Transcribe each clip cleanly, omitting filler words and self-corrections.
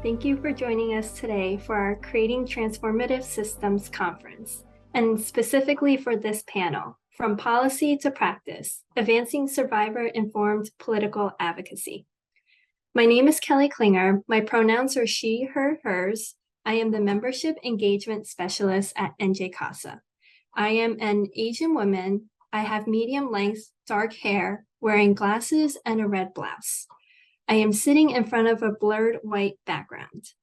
Thank you for joining us today for our Creating Transformative Systems conference, and specifically for this panel, From Policy to Practice, Advancing Survivor-Informed Political Advocacy. My name is Kelly Klinger. My pronouns are she, her, hers. I am the Membership Engagement Specialist at NJ CASA. I am an Asian woman. I have medium-length dark hair, wearing glasses and a red blouse. I am sitting in front of a blurred white background.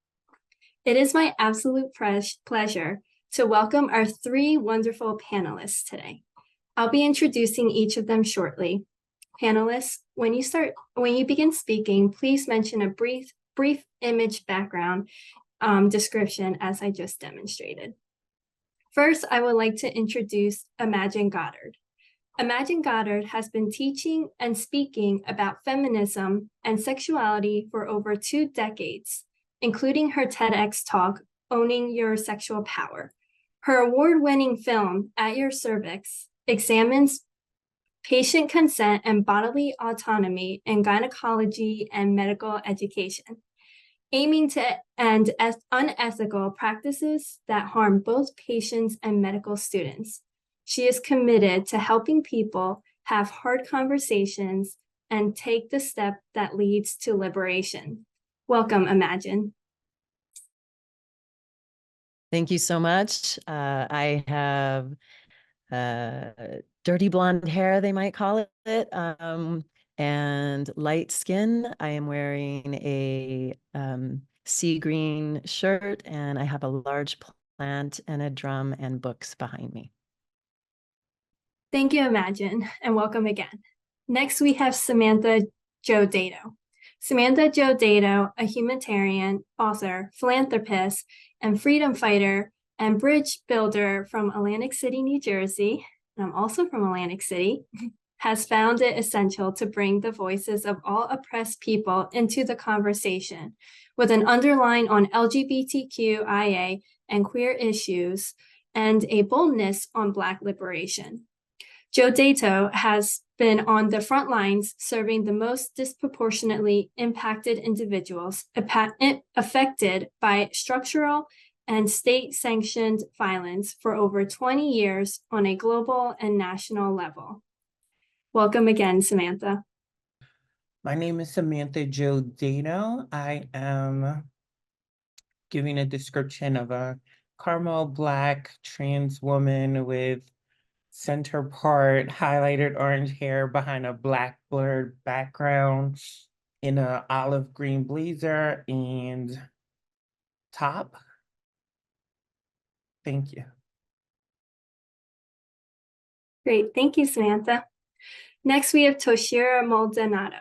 It is my absolute pleasure to welcome our three wonderful panelists today. I'll be introducing each of them shortly. Panelists, when you begin speaking, please mention a brief image background description as I just demonstrated. First, I would like to introduce Imagine Goddard. Imagine Goddard has been teaching and speaking about feminism and sexuality for over 2 decades, including her TEDx talk, Owning Your Sexual Power. Her award-winning film, At Your Cervix, examines patient consent and bodily autonomy in gynecology and medical education, aiming to end unethical practices that harm both patients and medical students. She is committed to helping people have hard conversations and take the step that leads to liberation. Welcome, Imagine. Thank you so much. I have dirty blonde hair, they might call it, and light skin. I am wearing a sea green shirt, and I have a large plant and a drum and books behind me. Thank you, Imagine, and welcome again. Next, we have Samantha Jo Dato. Samantha Jo Dato, a humanitarian, author, philanthropist, and freedom fighter and bridge builder from Atlantic City, New Jersey, and I'm also from Atlantic City, has found it essential to bring the voices of all oppressed people into the conversation with an underline on LGBTQIA and queer issues and a boldness on Black liberation. Jo Dato has been on the front lines serving the most disproportionately impacted individuals affected by structural and state-sanctioned violence for over 20 years on a global and national level. Welcome again, Samantha. My name is Samantha Jo Dato. I am giving a description of a caramel Black trans woman with center part highlighted orange hair behind a Black blurred background in an olive green blazer and top. Thank you. Great, thank you, Samantha. Next, we have Toshira Maldonado.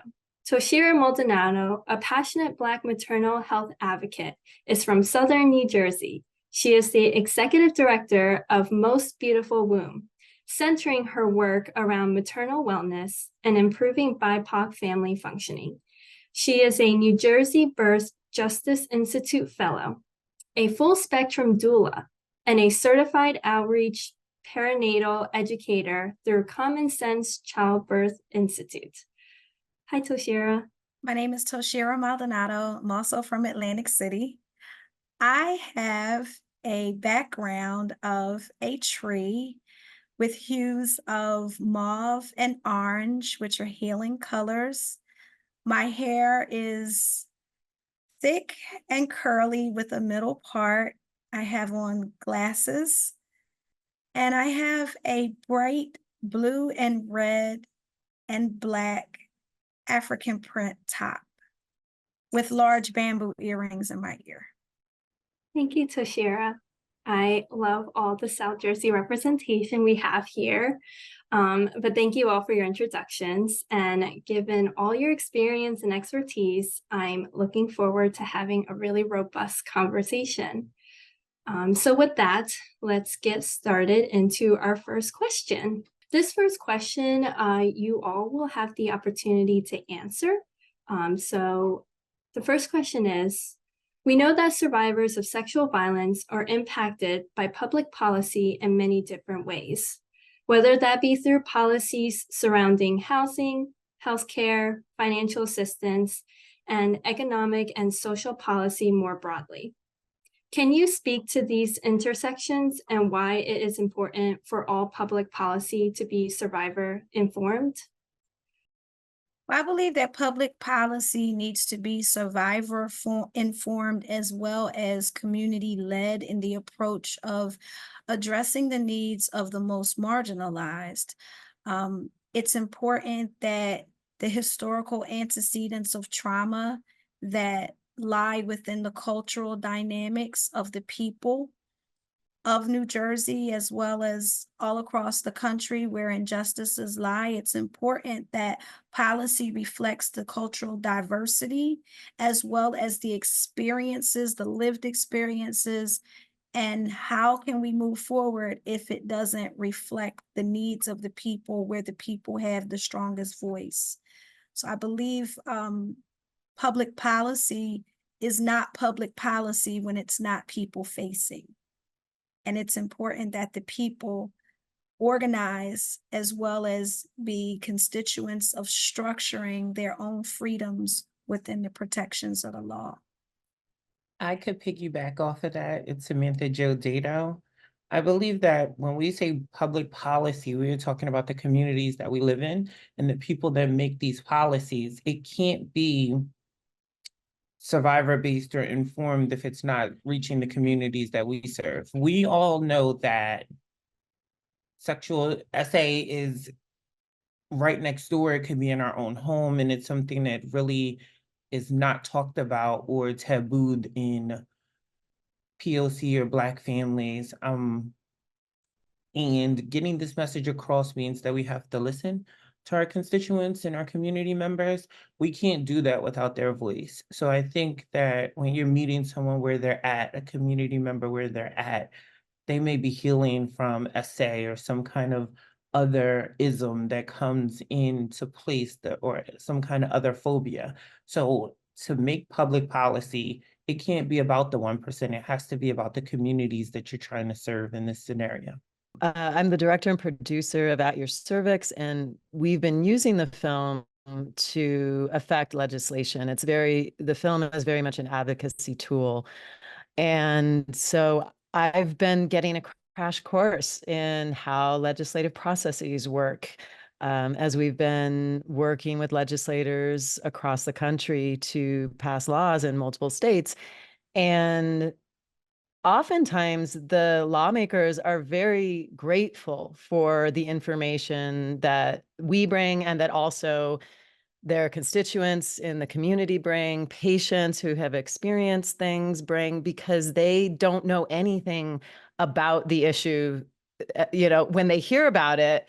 Toshira Maldonado, a passionate Black maternal health advocate, is from Southern New Jersey. She is the executive director of Most Beautiful Womb, centering her work around maternal wellness and improving BIPOC family functioning. She is a New Jersey Birth Justice Institute Fellow, a full-spectrum doula, and a certified outreach perinatal educator through Common Sense Childbirth Institute. Hi, Toshira. My name is Toshira Maldonado. I'm also from Atlantic City. I have a background of a tree with hues of mauve and orange, which are healing colors. My hair is thick and curly with a middle part. I have on glasses, and I have a bright blue and red and Black African print top with large bamboo earrings in my ear. Thank you, Toshira. I love all the South Jersey representation we have here, but thank you all for your introductions. And given all your experience and expertise, I'm looking forward to having a really robust conversation. So with that, let's get started into our first question. This first question, you all will have the opportunity to answer. So the first question is, we know that survivors of sexual violence are impacted by public policy in many different ways, whether that be through policies surrounding housing, healthcare, financial assistance, and economic and social policy more broadly. Can you speak to these intersections and why it is important for all public policy to be survivor informed? I believe that public policy needs to be survivor informed as well as community led in the approach of addressing the needs of the most marginalized. It's important that the historical antecedents of trauma that lie within the cultural dynamics of the people of New Jersey, as well as all across the country where injustices lie. It's important that policy reflects the cultural diversity, as well as the experiences, the lived experiences, and how can we move forward if it doesn't reflect the needs of the people where the people have the strongest voice. So I believe public policy is not public policy when it's not people facing. And it's important that the people organize as well as be constituents of structuring their own freedoms within the protections of the law. I could piggyback off of that. It's Samantha Jo Dado. I believe that when we say public policy, we are talking about the communities that we live in and the people that make these policies. It can't be survivor-based or informed if it's not reaching the communities that we serve. We all know that sexual SA is right next door. It could be in our own home, and it's something that really is not talked about or tabooed in POC or Black families. And getting this message across means that we have to listen to our constituents and our community members. We can't do that without their voice. So I think that when you're meeting someone where they're at, a community member where they're at, they may be healing from SA or some kind of other ism that comes into place, or some kind of other phobia. So to make public policy, it can't be about the 1%. It has to be about the communities that you're trying to serve in this scenario. I'm the director and producer of At Your Cervix, and we've been using the film to affect legislation. The film is very much an advocacy tool. And so I've been getting a crash course in how legislative processes work as we've been working with legislators across the country to pass laws in multiple states. And oftentimes the lawmakers are very grateful for the information that we bring and that also their constituents in the community bring, patients who have experienced things bring, because they don't know anything about the issue. When they hear about it,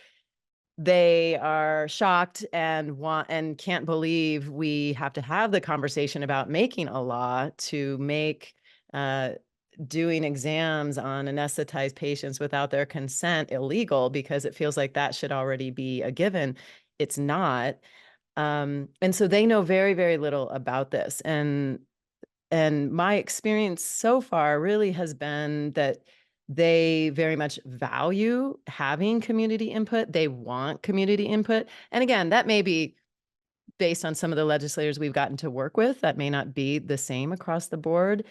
they are shocked and can't believe we have to have the conversation about making a law to make doing exams on anesthetized patients without their consent illegal, because it feels like that should already be a given. It's not. And so they know very, very little about this. And my experience so far really has been that they very much value having community input. They want community input. And again, that may be based on some of the legislators we've gotten to work with. That may not be the same across the board.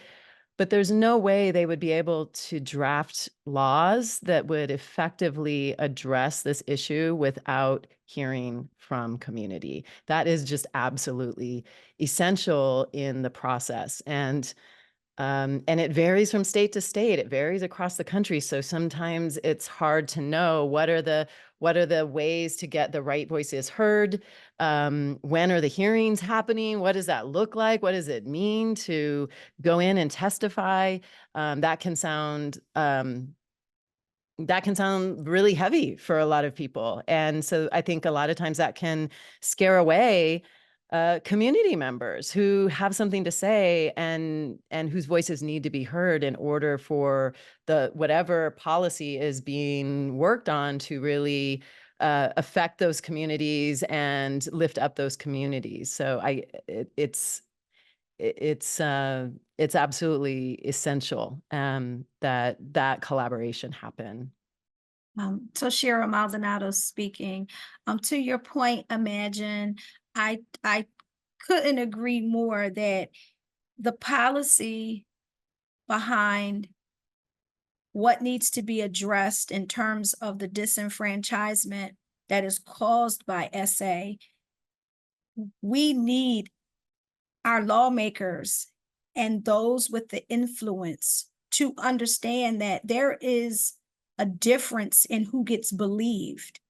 But there's no way they would be able to draft laws that would effectively address this issue without hearing from community. That is just absolutely essential in the process. And it varies from state to state. It varies across the country. So sometimes it's hard to know what are the ways to get the right voices heard. When are the hearings happening? What does that look like? What does it mean to go in and testify? That can sound really heavy for a lot of people. And so I think a lot of times that can scare away community members who have something to say and whose voices need to be heard in order for whatever policy is being worked on to really affect those communities and lift up those communities. So it's absolutely essential that collaboration happen. So Shira Maldonado speaking. To your point, Imagine, I couldn't agree more that the policy behind what needs to be addressed in terms of the disenfranchisement that is caused by SA, we need our lawmakers and those with the influence to understand that there is a difference in who gets believed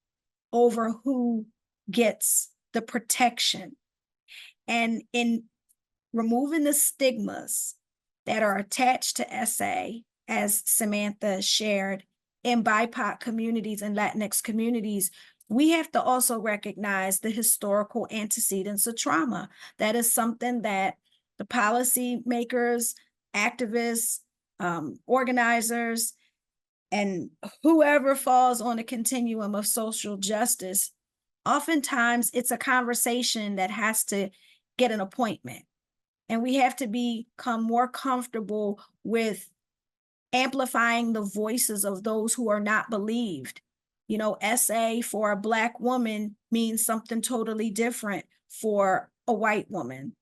over who gets the protection. And in removing the stigmas that are attached to SA, as Samantha shared, in BIPOC communities and Latinx communities, we have to also recognize the historical antecedents of trauma. That is something that the policy makers, activists, organizers, and whoever falls on a continuum of social justice, oftentimes it's a conversation that has to get an appointment. And we have to become more comfortable with amplifying the voices of those who are not believed. You know, SA for a Black woman means something totally different for a white woman.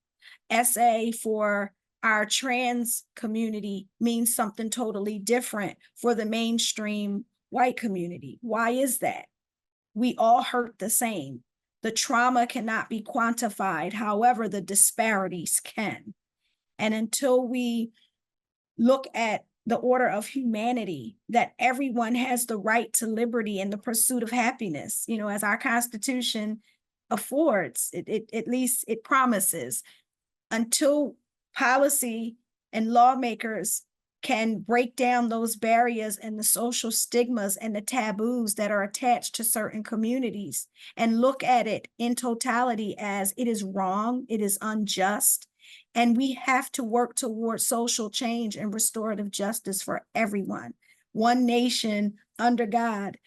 SA for our trans community means something totally different for the mainstream white community. Why is that? We all hurt the same. The trauma cannot be quantified, however, the disparities can. And until we look at the order of humanity, that everyone has the right to liberty and the pursuit of happiness, you know, as our Constitution affords, at least it promises, until policy and lawmakers can break down those barriers and the social stigmas and the taboos that are attached to certain communities and look at it in totality as it is wrong, it is unjust, and we have to work towards social change and restorative justice for everyone. One nation under God,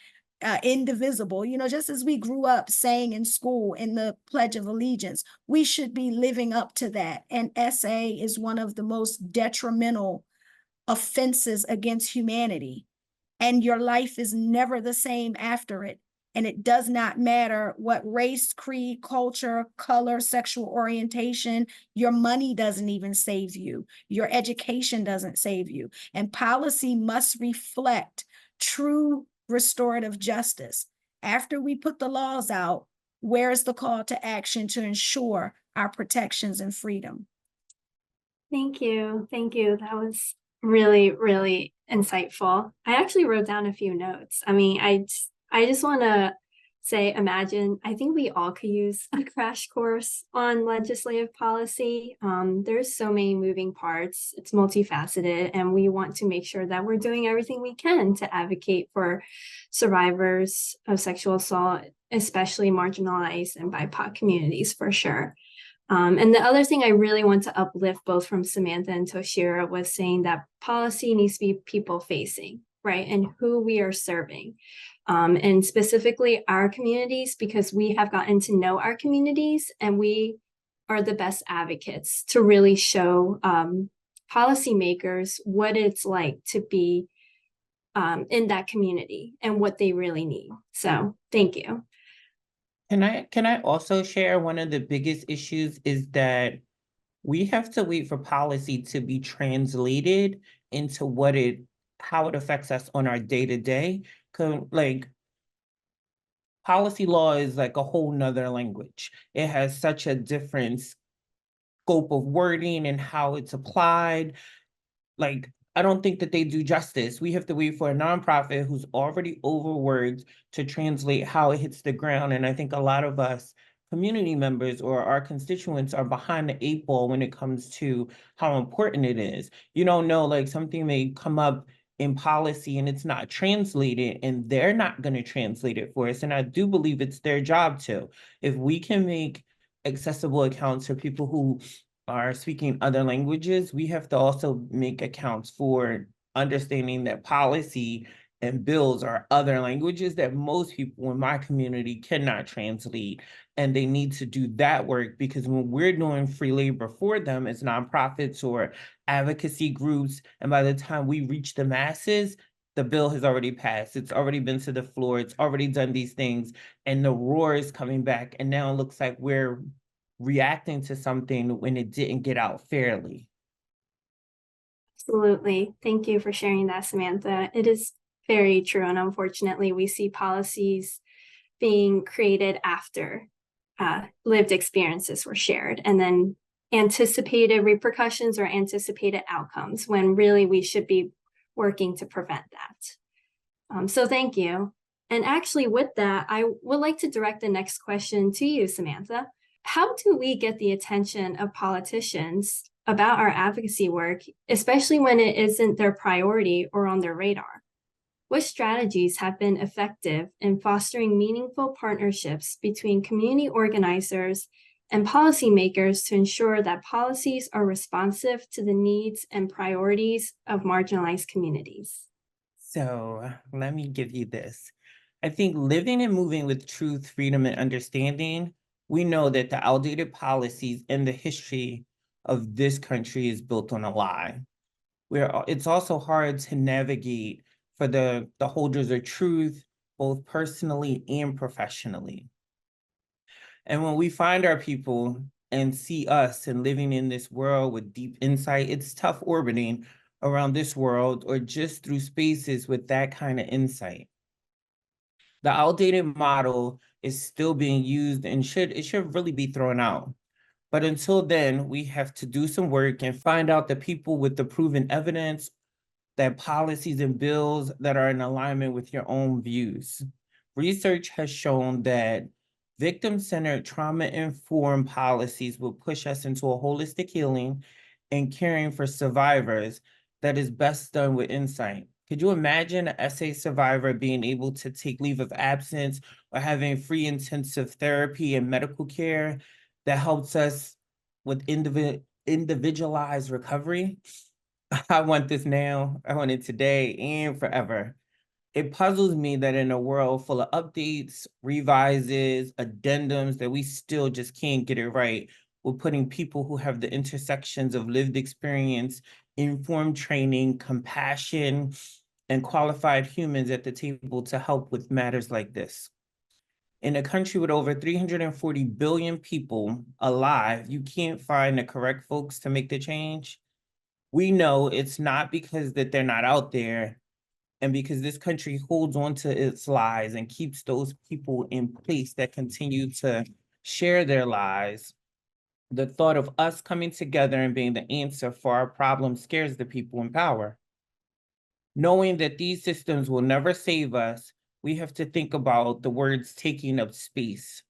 indivisible. You know, just as we grew up saying in school in the Pledge of Allegiance, we should be living up to that. And SA is one of the most detrimental offenses against humanity. And your life is never the same after it. And it does not matter what race, creed, culture, color, sexual orientation, your money doesn't even save you. Your education doesn't save you. And policy must reflect true restorative justice. After we put the laws out, where is the call to action to ensure our protections and freedom? Thank you. Thank you. That was really, really insightful. I actually wrote down a few notes. I mean, I just want to say, imagine, I think we all could use a crash course on legislative policy. There's so many moving parts. It's multifaceted, and we want to make sure that we're doing everything we can to advocate for survivors of sexual assault, especially marginalized and BIPOC communities, for sure. And the other thing I really want to uplift both from Samantha and Toshira was saying that policy needs to be people facing, right? And who we are serving. And specifically our communities, because we have gotten to know our communities and we are the best advocates to really show policymakers what it's like to be in that community and what they really need. So thank you. Can I also share one of the biggest issues is that we have to wait for policy to be translated into how it affects us on our day-to-day. Like, policy law is like a whole nother language. It has such a different scope of wording and how it's applied. Like, I don't think that they do justice. We have to wait for a nonprofit who's already overworked to translate how it hits the ground. And I think a lot of us community members or our constituents are behind the 8 ball when it comes to how important it is. You don't know, like, something may come up in policy and it's not translated and they're not going to translate it for us. And I do believe it's their job to. If we can make accessible accounts for people who are speaking other languages, we have to also make accounts for understanding that policy and bills are other languages that most people in my community cannot translate. And they need to do that work, because when we're doing free labor for them as nonprofits or advocacy groups, and by the time we reach the masses, the bill has already passed. It's already been to the floor. It's already done these things. And the roar is coming back. And now it looks like we're reacting to something when it didn't get out fairly. Absolutely. Thank you for sharing that, Samantha. It is very true. And unfortunately, we see policies being created after lived experiences were shared, and then anticipated repercussions or anticipated outcomes, when really we should be working to prevent that. So thank you. And actually with that, I would like to direct the next question to you, Samantha. How do we get the attention of politicians about our advocacy work, especially when it isn't their priority or on their radar? What strategies have been effective in fostering meaningful partnerships between community organizers and policymakers to ensure that policies are responsive to the needs and priorities of marginalized communities? So let me give you this. I think living and moving with truth, freedom, and understanding, we know that the outdated policies and the history of this country is built on a lie. It's also hard to navigate for the holders of truth, both personally and professionally. And when we find our people and see us and living in this world with deep insight, it's tough orbiting around this world or just through spaces with that kind of insight. The outdated model is still being used and it should really be thrown out. But until then, we have to do some work and find out the people with the proven evidence, that policies and bills that are in alignment with your own views. Research has shown that victim-centered, trauma-informed policies will push us into a holistic healing and caring for survivors that is best done with insight. Could you imagine an SA survivor being able to take leave of absence or having free intensive therapy and medical care that helps us with individualized recovery? I want this now. I want it today and forever. It puzzles me that in a world full of updates, revises, addendums, that we still just can't get it right. We're putting people who have the intersections of lived experience, informed training, compassion, and qualified humans at the table to help with matters like this. In a country with over 340 billion people alive, you can't find the correct folks to make the change. We know it's not because that they're not out there, and because this country holds on to its lies and keeps those people in place that continue to share their lies. The thought of us coming together and being the answer for our problem scares the people in power. Knowing that these systems will never save us, we have to think about the words taking up space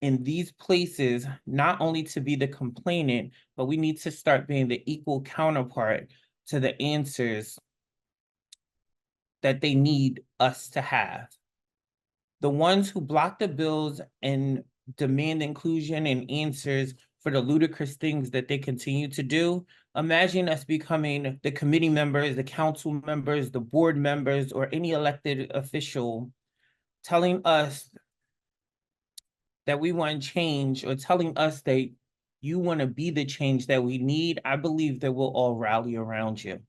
in these places, not only to be the complainant, but we need to start being the equal counterpart to the answers that they need us to have. The ones who block the bills and demand inclusion and answers for the ludicrous things that they continue to do, imagine us becoming the committee members, the council members, the board members, or any elected official telling us that we want change, or telling us that you want to be the change that we need. I believe that we'll all rally around you.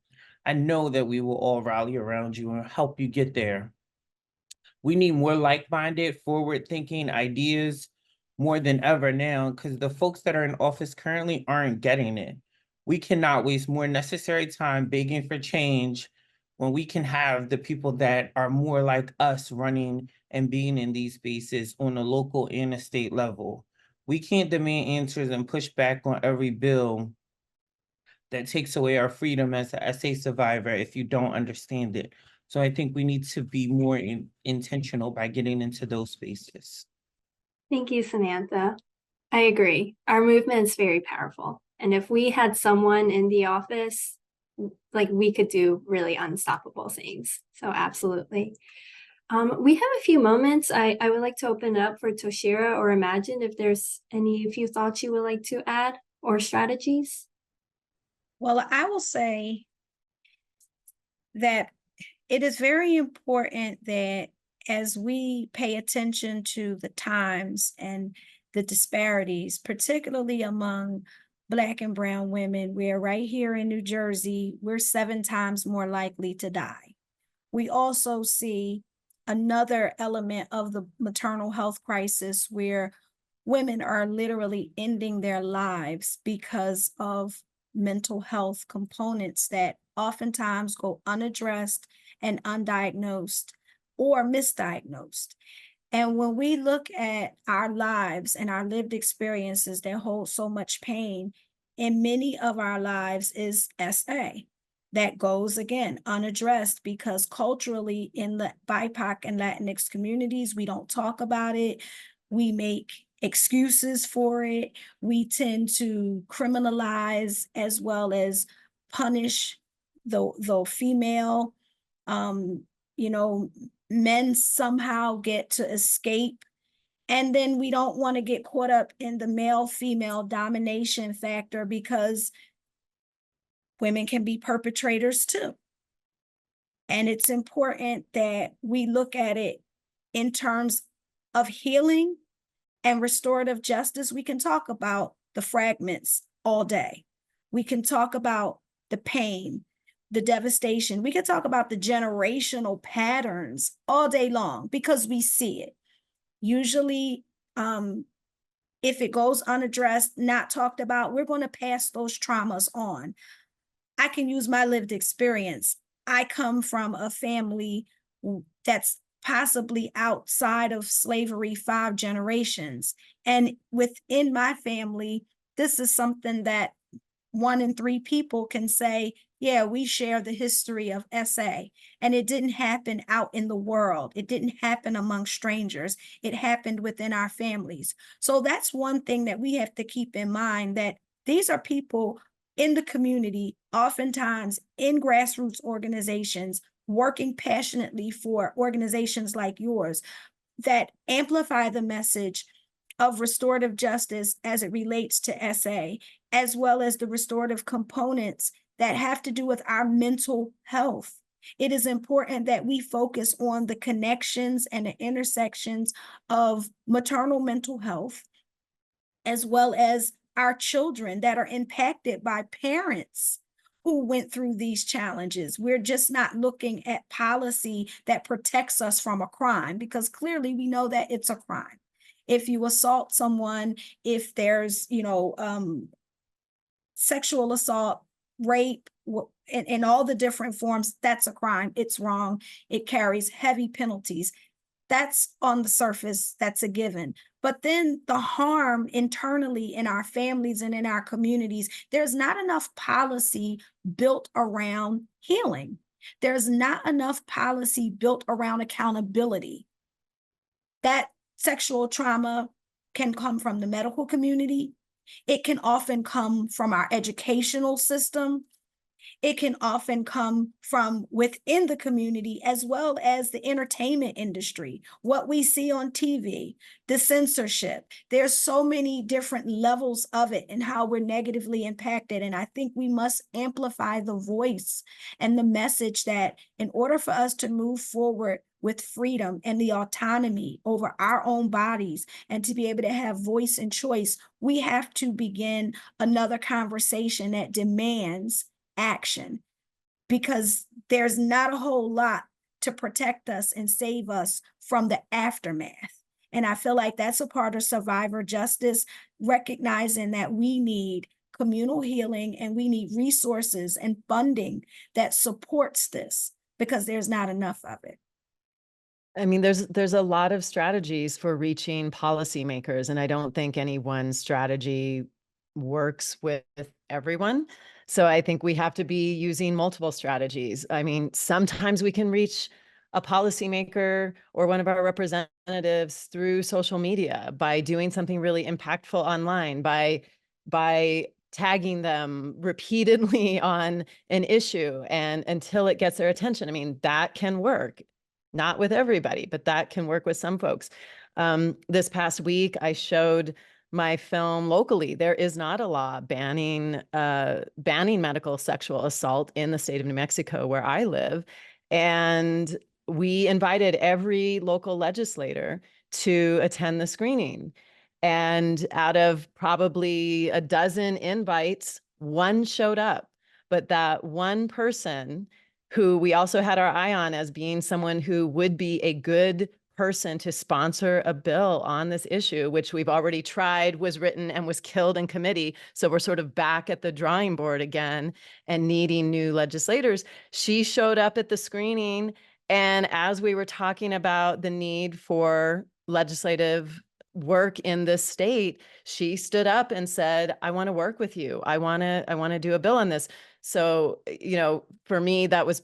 I know that we will all rally around you and help you get there. We need more like-minded, forward-thinking ideas more than ever now, because the folks that are in office currently aren't getting it. We cannot waste more necessary time begging for change when we can have the people that are more like us running and being in these spaces on a local and a state level. We can't demand answers and push back on every bill that takes away our freedom as an SA survivor if you don't understand it. So I think we need to be more intentional by getting into those spaces. Thank you, Samantha. I agree. Our movement is very powerful. And if we had someone in the office, like, we could do really unstoppable things. So absolutely. We have a few moments. I would like to open it up for Toshira or Imagine if there's any few thoughts you would like to add or strategies. Well, I will say that it is very important that as we pay attention to the times and the disparities, particularly among Black and Brown women, where right here in New Jersey, we're 7 times more likely to die. We also see another element of the maternal health crisis where women are literally ending their lives because of mental health components that oftentimes go unaddressed and undiagnosed or misdiagnosed. And when we look at our lives and our lived experiences that hold so much pain, in many of our lives is SA that goes, again, unaddressed, because culturally in the BIPOC and Latinx communities, we don't talk about it. We make excuses for it. We tend to criminalize as well as punish the female. You know, men somehow get to escape. And then we don't want to get caught up in the male-female domination factor, because women can be perpetrators too. And it's important that we look at it in terms of healing and restorative justice. We can talk about the fragments all day. We can talk about the pain, the devastation. We can talk about the generational patterns all day long, because we see it. Usually, if it goes unaddressed, not talked about, we're going to pass those traumas on. I can use my lived experience. I come from a family that's possibly outside of slavery 5 generations. And within my family, this is something that 1 in 3 people can say, yeah, we share the history of SA. And it didn't happen out in the world. It didn't happen among strangers. It happened within our families. So that's one thing that we have to keep in mind, that these are people in the community, oftentimes in grassroots organizations, working passionately for organizations like yours that amplify the message of restorative justice as it relates to SA, as well as the restorative components that have to do with our mental health. It is important that we focus on the connections and the intersections of maternal mental health, as well as our children that are impacted by parents who went through these challenges. We're just not looking at policy that protects us from a crime, because clearly we know that it's a crime. If you assault someone, if there's, sexual assault, rape, in all the different forms, that's a crime. It's wrong. It carries heavy penalties. That's on the surface, that's a given. But then the harm internally in our families and in our communities, there's not enough policy built around healing. There's not enough policy built around accountability. That sexual trauma can come from the medical community. It can often come from our educational system. It can often come from within the community, as well as the entertainment industry, what we see on TV, the censorship. There's so many different levels of it and how we're negatively impacted. And I think we must amplify the voice and the message that in order for us to move forward with freedom and the autonomy over our own bodies and to be able to have voice and choice, we have to begin another conversation that demands action, because there's not a whole lot to protect us and save us from the aftermath. And I feel like that's a part of survivor justice, recognizing that we need communal healing and we need resources and funding that supports this, because there's not enough of it. I mean, there's a lot of strategies for reaching policymakers, and I don't think any one strategy works with everyone. So I think we have to be using multiple strategies. I mean, sometimes we can reach a policymaker or one of our representatives through social media by doing something really impactful online, by tagging them repeatedly on an issue and until it gets their attention. I mean, that can work. Not with everybody, but that can work with some folks. This past week, I showed my film locally. There is not a law banning medical sexual assault in the state of New Mexico, where I live. And we invited every local legislator to attend the screening. And out of probably a dozen invites, 1 showed up. But that one person, who we also had our eye on as being someone who would be a good person to sponsor a bill on this issue, which we've already tried, was written and was killed in committee. So we're sort of back at the drawing board again and needing new legislators. She showed up at the screening, and as we were talking about the need for legislative work in this state, she stood up and said, I want to work with you. I want to do a bill on this. So, for me, that was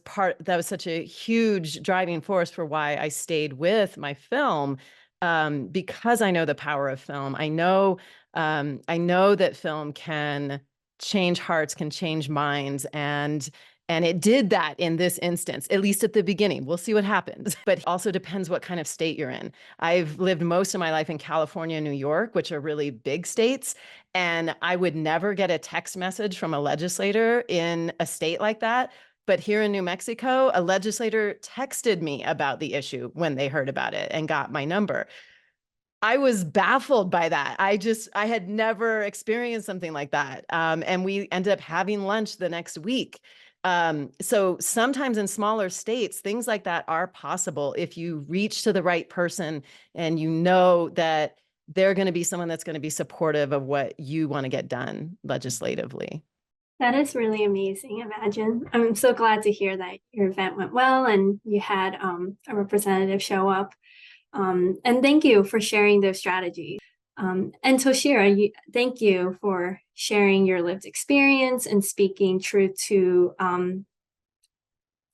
such a huge driving force for why I stayed with my film, because I know the power of film. I know that film can change hearts, can change minds, and it did that in this instance, at least at the beginning. We'll see what happens, but it also depends what kind of state you're in. I've lived most of my life in California and New York, which are really big states. And I would never get a text message from a legislator in a state like that. But here in New Mexico, a legislator texted me about the issue when they heard about it and got my number. I was baffled by that. I had never experienced something like that. And we ended up having lunch the next week. So sometimes in smaller states, things like that are possible if you reach to the right person and you know that they're going to be someone that's going to be supportive of what you want to get done legislatively. That is really amazing. Imagine. I'm so glad to hear that your event went well and you had a representative show up. And thank you for sharing those strategies. And Toshira, thank you for sharing your lived experience and speaking truth to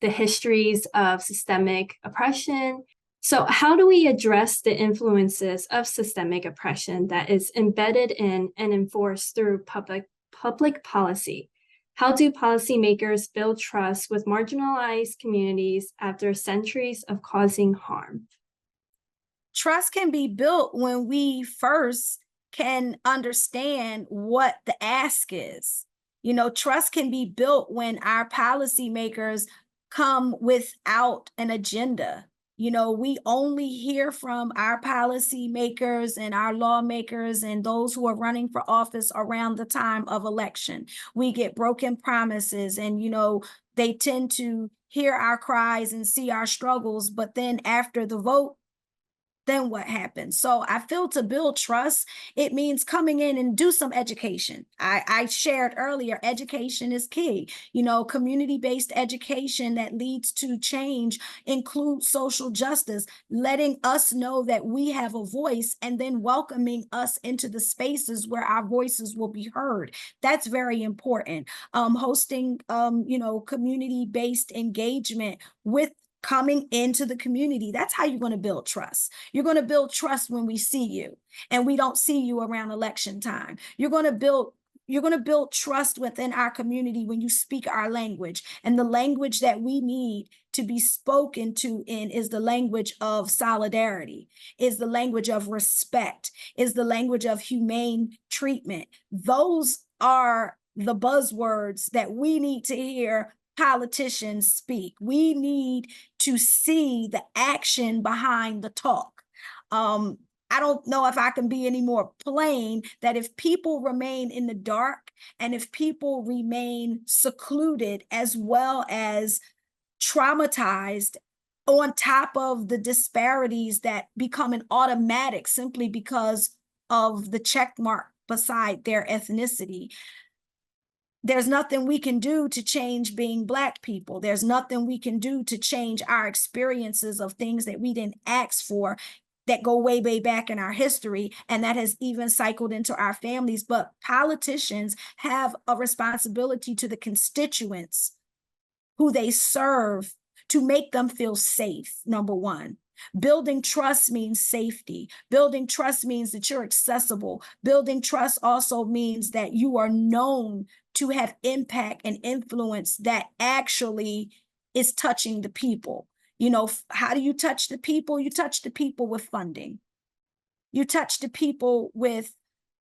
the histories of systemic oppression. So how do we address the influences of systemic oppression that is embedded in and enforced through public policy? How do policymakers build trust with marginalized communities after centuries of causing harm? Trust can be built when we first can understand what the ask is. Trust can be built when our policymakers come without an agenda. We only hear from our policymakers and our lawmakers and those who are running for office around the time of election. We get broken promises, and, they tend to hear our cries and see our struggles, but then after the vote, then what happens? So I feel to build trust, it means coming in and do some education. I shared earlier, education is key. Community-based education that leads to change includes social justice, letting us know that we have a voice and then welcoming us into the spaces where our voices will be heard. That's very important. Hosting, community-based engagement with coming into the community. That's how you're going to build trust. You're going to build trust when we see you and we don't see you around election time. You're going to build trust within our community when you speak our language. And the language that we need to be spoken to in is the language of solidarity, is the language of respect, is the language of humane treatment. Those are the buzzwords that we need to hear politicians speak. We need to see the action behind the talk. I don't know if I can be any more plain that if people remain in the dark and if people remain secluded as well as traumatized on top of the disparities that become an automatic simply because of the check mark beside their ethnicity, there's nothing we can do to change being Black people. There's nothing we can do to change our experiences of things that we didn't ask for that go way, way back in our history, and that has even cycled into our families. But politicians have a responsibility to the constituents who they serve to make them feel safe, number one. Building trust means safety. Building trust means that you're accessible. Building trust also means that you are known to have impact and influence that actually is touching the people. How do you touch the people? You touch the people with funding. You touch the people with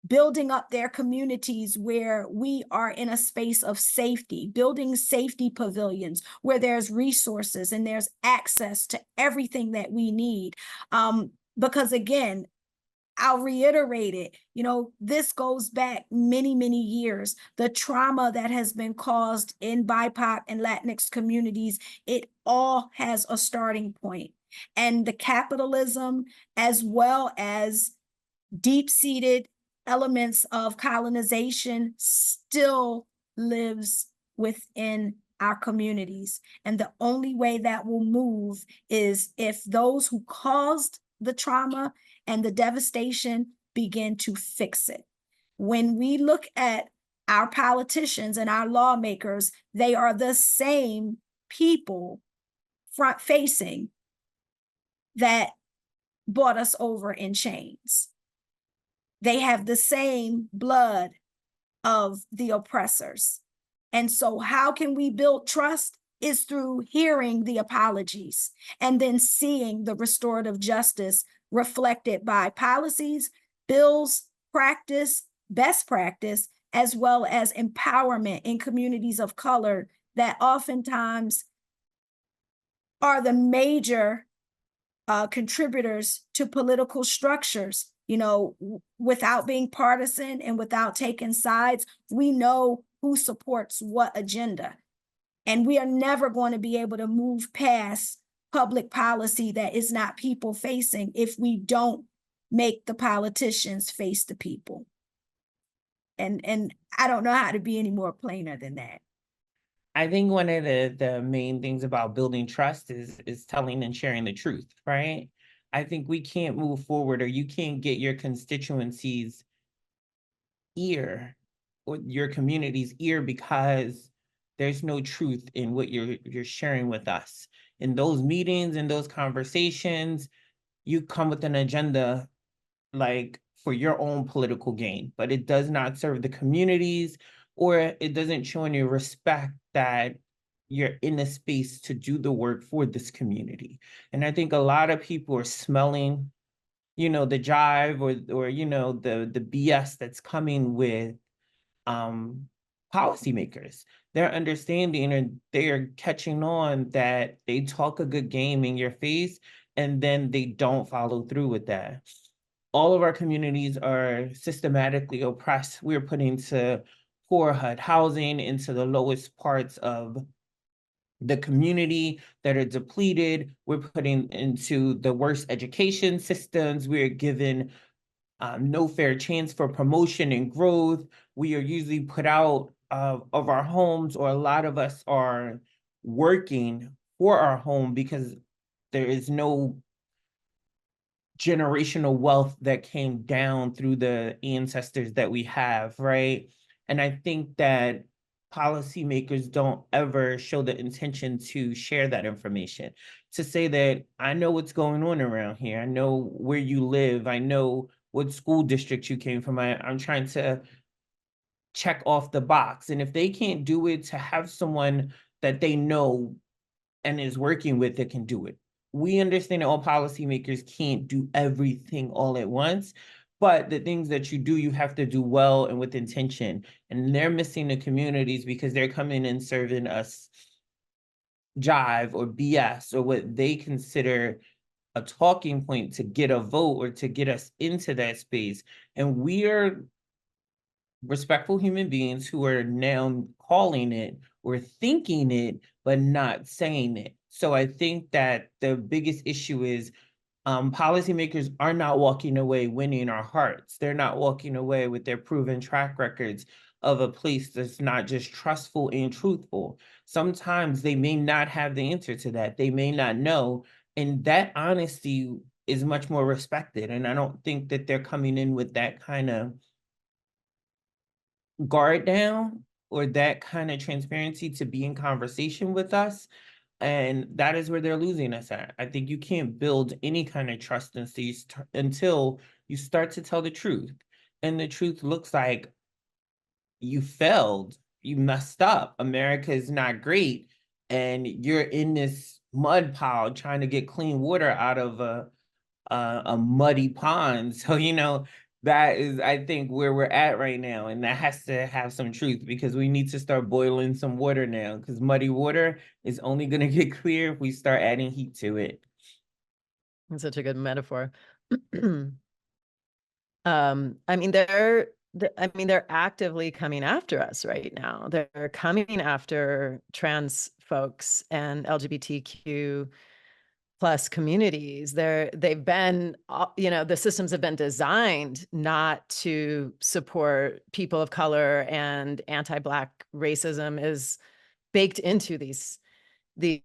building up their communities where we are in a space of safety, building safety pavilions where there's resources and there's access to everything that we need. Because again, I'll reiterate it, this goes back many, many years. The trauma that has been caused in BIPOC and Latinx communities, it all has a starting point. And the capitalism, as well as deep-seated elements of colonization, still lives within our communities. And the only way that will move is if those who caused the trauma and the devastation begin to fix it. When we look at our politicians and our lawmakers, they are the same people front-facing that brought us over in chains. They have the same blood of the oppressors. And so how can we build trust is through hearing the apologies and then seeing the restorative justice reflected by policies, bills, practice, best practice, as well as empowerment in communities of color that oftentimes are the major contributors to political structures. You know, without being partisan and without taking sides, we know who supports what agenda. And we are never going to be able to move past public policy that is not people facing if we don't make the politicians face the people. And I don't know how to be any more plainer than that. I think one of the main things about building trust is telling and sharing the truth, right? I think we can't move forward, or you can't get your constituencies' ear or your community's ear because there's no truth in what you're sharing with us. In those meetings, in those conversations, you come with an agenda like for your own political gain, but it does not serve the communities, or it doesn't show any respect that you're in a space to do the work for this community. And I think a lot of people are smelling, you know, the jive or you know, the BS that's coming with policymakers. They're understanding and they're catching on that they talk a good game in your face and then they don't follow through with that. All of our communities are systematically oppressed. We're putting to poor HUD housing into the lowest parts of the community that are depleted. We're putting into the worst education systems. We're given no fair chance for promotion and growth. We are usually put out of our homes, or a lot of us are working for our home because there is no generational wealth that came down through the ancestors that we have, right? And I think that policymakers don't ever show the intention to share that information, to say that I know what's going on around here. I know where you live. I know what school district you came from. I'm trying to check off the box. And if they can't do it, to have someone that they know and is working with that can do it. We understand that all policymakers can't do everything all at once, but the things that you do, you have to do well and with intention. And they're missing the communities because they're coming and serving us jive or BS or what they consider a talking point to get a vote or to get us into that space. And we are respectful human beings who are now calling it or thinking it, but not saying it. So I think that the biggest issue is policymakers are not walking away winning our hearts. They're not walking away with their proven track records of a place that's not just trustful and truthful. Sometimes they may not have the answer to that. They may not know. And that honesty is much more respected. And I don't think that they're coming in with that kind of guard down or that kind of transparency to be in conversation with us. And that is where they're losing us at. I think you can't build any kind of trust until you start to tell the truth. And the truth looks like you failed, you messed up, America is not great, and you're in this mud pile trying to get clean water out of a muddy pond. So, you know, that is, I think, where we're at right now. And that has to have some truth, because we need to start boiling some water now, because muddy water is only going to get clear if we start adding heat to it. That's such a good metaphor. I mean, they're actively coming after us right now. They're coming after trans folks and LGBTQ plus communities. They've been, the systems have been designed not to support people of color, and anti-Black racism is baked into these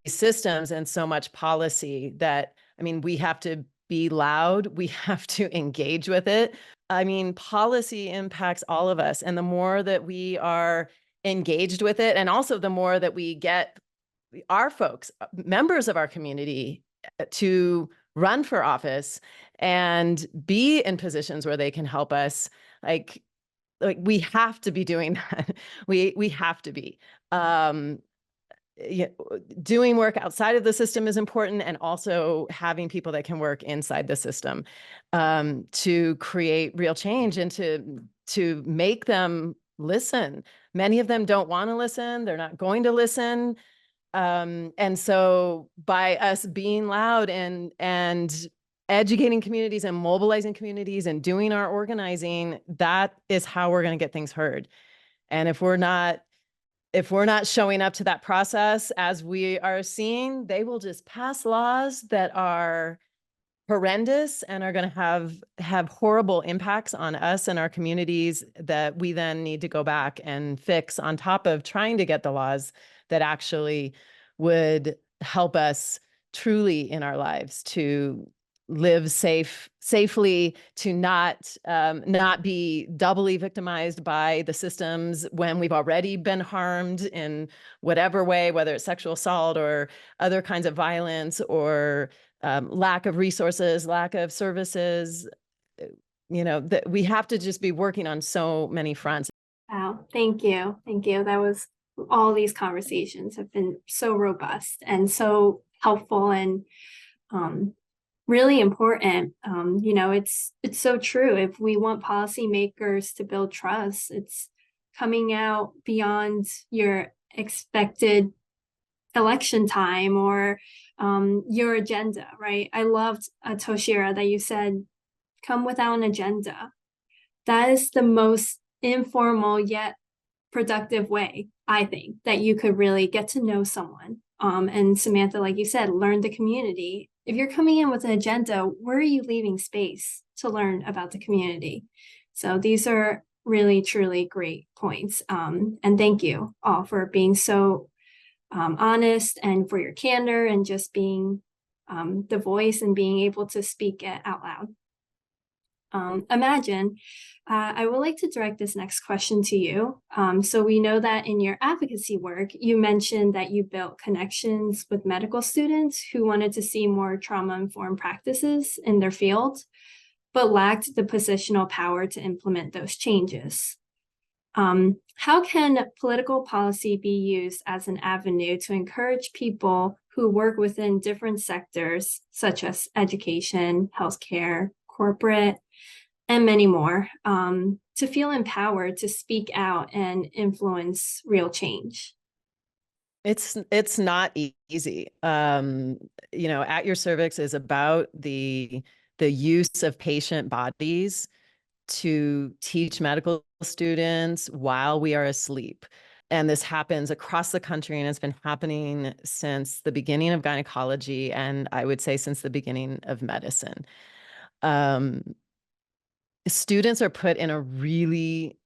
systems, and so much policy that, I mean, we have to be loud, we have to engage with it. I mean, policy impacts all of us, and the more that we are engaged with it, and also the more that we get our folks, members of our community, to run for office and be in positions where they can help us, like we have to be doing that. We have to be. Doing work outside of the system is important, and also having people that can work inside the system to create real change and to make them listen. Many of them don't want to listen. They're not going to listen. And so by us being loud and educating communities and mobilizing communities and doing our organizing, that is how we're going to get things heard. And if we're not showing up to that process, as we are seeing, they will just pass laws that are horrendous and are going to have horrible impacts on us and our communities that we then need to go back and fix, on top of trying to get the laws that actually would help us truly in our lives to live safely, to not be doubly victimized by the systems when we've already been harmed in whatever way, whether it's sexual assault or other kinds of violence, or lack of resources, lack of services. That we have to just be working on so many fronts. Wow, thank you. Thank you. All these conversations have been so robust and so helpful, and really important. It's so true. If we want policymakers to build trust, it's coming out beyond your expected election time or your agenda, right? I loved, Toshira, that you said, come without an agenda. That is the most informal yet productive way, I think, that you could really get to know someone. And Samantha, like you said, learn the community. If you're coming in with an agenda, where are you leaving space to learn about the community? So these are really, truly great points. And thank you all for being so honest, and for your candor, and just being the voice and being able to speak it out loud. Imagine, I would like to direct this next question to you. So we know that in your advocacy work, you mentioned that you built connections with medical students who wanted to see more trauma-informed practices in their field, but lacked the positional power to implement those changes. How can political policy be used as an avenue to encourage people who work within different sectors, such as education, healthcare, corporate, and many more, to feel empowered to speak out and influence real change? It's not easy. At Your Cervix is about the use of patient bodies to teach medical students while we are asleep. And this happens across the country, and it's been happening since the beginning of gynecology, and I would say since the beginning of medicine. Students are put in a really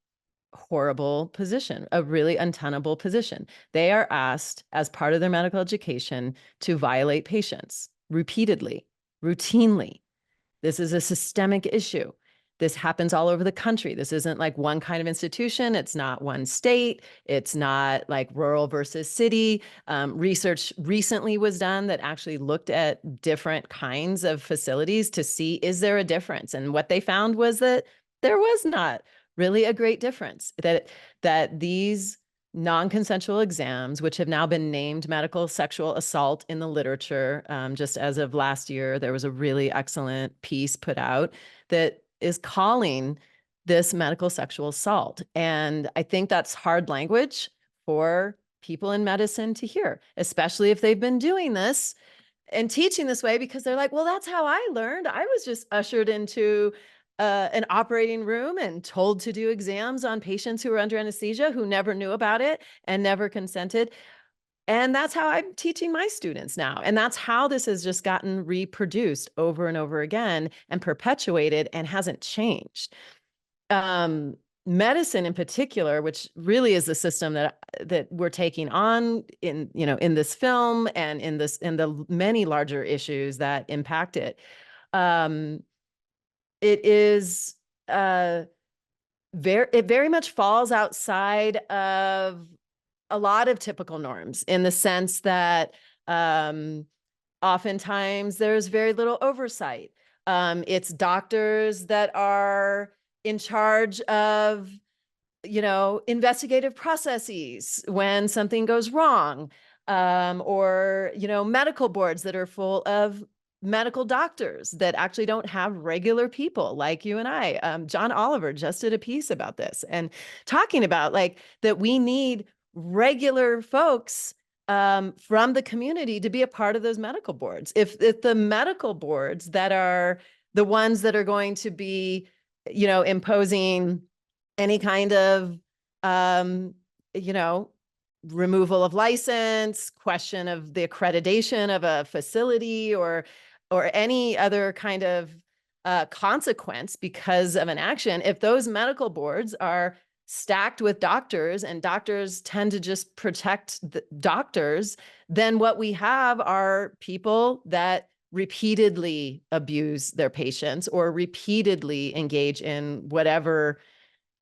horrible position, a really untenable position. They are asked, as part of their medical education, to violate patients repeatedly, routinely. This is a systemic issue. This happens all over the country. This isn't like one kind of institution. It's not one state. It's not like rural versus city. Research recently was done that actually looked at different kinds of facilities to see, is there a difference? And what they found was that there was not really a great difference, that these non-consensual exams, which have now been named medical sexual assault in the literature, just as of last year, there was a really excellent piece put out that is calling this medical sexual assault. And I think that's hard language for people in medicine to hear, especially if they've been doing this and teaching this way, because they're like, well, that's how I learned. I was just ushered into an operating room and told to do exams on patients who were under anesthesia, who never knew about it and never consented. And that's how I'm teaching my students now. And that's how this has just gotten reproduced over and over again and perpetuated and hasn't changed. Medicine in particular, which really is the system that we're taking on in, in this film and in the many larger issues that impact it. It is it very much falls outside of a lot of typical norms, in the sense that oftentimes there's very little oversight. It's doctors that are in charge of, investigative processes when something goes wrong, or, medical boards that are full of medical doctors that actually don't have regular people like you and I. John Oliver just did a piece about this and talking about like that we need regular folks from the community to be a part of those medical boards. If the medical boards that are the ones that are going to be, imposing any kind of, removal of license, question of the accreditation of a facility, or any other kind of consequence because of an action, if those medical boards are stacked with doctors and doctors tend to just protect the doctors, then what we have are people that repeatedly abuse their patients or repeatedly engage in whatever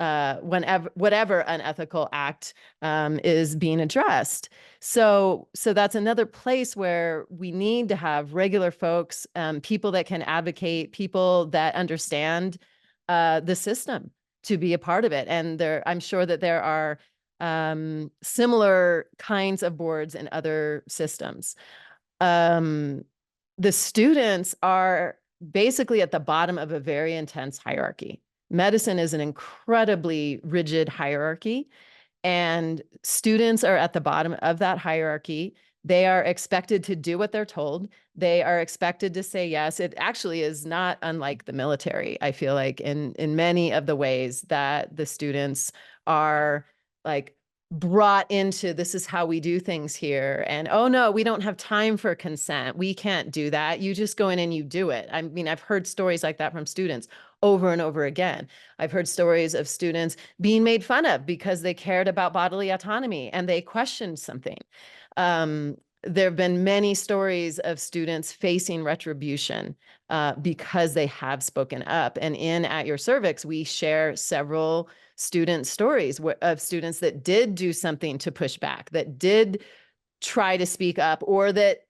unethical act is being addressed. So that's another place where we need to have regular folks, people that can advocate, people that understand the system to be a part of it. And I'm sure that there are similar kinds of boards in other systems. The students are basically at the bottom of a very intense hierarchy. Medicine is an incredibly rigid hierarchy, and students are at the bottom of that hierarchy. They are expected to do what they're told. They are expected to say yes. It actually is not unlike the military, I feel like, in many of the ways that the students are like brought into, this is how we do things here. And, oh no, we don't have time for consent. We can't do that. You just go in and you do it. I mean, I've heard stories like that from students over and over again. I've heard stories of students being made fun of because they cared about bodily autonomy and they questioned something. There have been many stories of students facing retribution because they have spoken up. And At Your Cervix, we share several student stories of students that did do something to push back, that did try to speak up, or that